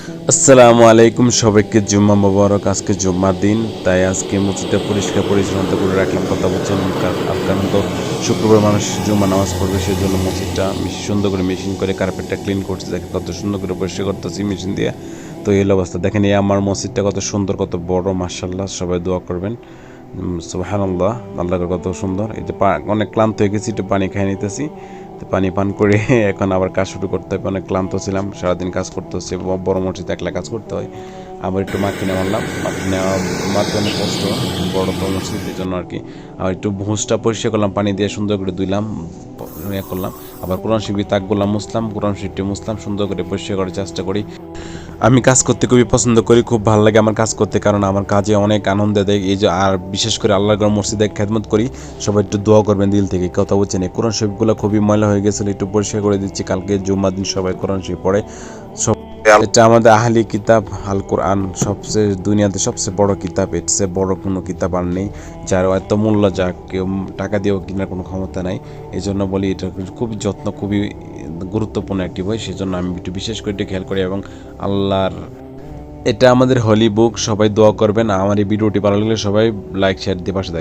আসসালামু আলাইকুম, সবাইকে জুম্মা মোবারক। আজকে জুম্মার দিন, তাই আজকে মসজিদটা পরিষ্কার পরিচ্ছন্নতা করে রাখলাম। কথা বলছেন আর কারণ তো শুক্রবার মানুষ জুম্মা নামাজ পড়বে, সেই জন্য মসজিদটা সুন্দর করে মেশিন করে কার্পেটটা ক্লিন করছে। দেখেন কত সুন্দর করে পরিষ্কার করতেছি মেশিন দিয়ে। তো এই অবস্থা দেখেন, এই আমার মসজিদটা কত সুন্দর, কত বড়, মাশাআল্লাহ। সবাই দোয়া করবেন। সুবহানাল্লাহ, আল্লাহ কত সুন্দর। এই যে অনেক ক্লান্ত হয়ে গেছি, একটু পানি খেয়ে নিতেছি। তো পানি পান করে এখন আবার কাজ শুরু করতে হবে। অনেক ক্লান্ত ছিলাম, সারাদিন কাজ করতে হচ্ছে, বড় মসজিদে একলা কাজ করতে হয়। আবার একটু মাটি নেওয়া মারলাম, মাটি নেওয়া মারতে অনেক কষ্ট, বড় তো মসজিদ, এই জন্য আর কি। আর একটু ভুঁসটা পরিষ্কার করলাম, পানি দিয়ে সুন্দর করে ধুইলাম, করলাম। আবার কোরআন শরীফ তাকগুলা মুছলাম, কোরআন শরীফটি মুছলাম, সুন্দর করে পরিষ্কার করার চেষ্টা করি। আমি কাজ করতে খুবই পছন্দ করি, খুব ভালো লাগে আমার কাজ করতে, কারণ আমার কাজে অনেক আনন্দ দেয়। এই যে আর বিশেষ করে আল্লাহর ঘর মসজিদে খেদমত করি। সবাই একটু দোয়া করবেন দিল থেকে, কথা বলছেন। এই কোরআন শরীফগুলো খুবই ময়লা হয়ে গেছিলো, একটু পরিষ্কার করে দিচ্ছি। কালকে জুম্মার দিন সবাই কোরআন শরীফ পড়ে। সব এটা আমাদের আহলি কিতাব আল কোরআন, সবচেয়ে দুনিয়াতে সবচেয়ে বড় কিতাব। এর চেয়ে বড় কোনো কিতাব আর নেই, যার এত মূল্য যা কেউ টাকা দিয়েও কেনার কোনো ক্ষমতা নাই। এই জন্য বলি এটা খুবই যত্ন, খুবই গুরুত্বপূর্ণ একটি বই, সেজন্য আমি একটু বিশেষ করে একটু খেয়াল করি। এবং আল্লাহর এটা আমাদের হলি বুক, সবাই দোয়া করবেন। আমার এই ভিডিওটি ভালো লাগলে সবাই লাইক শেয়ার দিয়ে পাশে থাকবেন।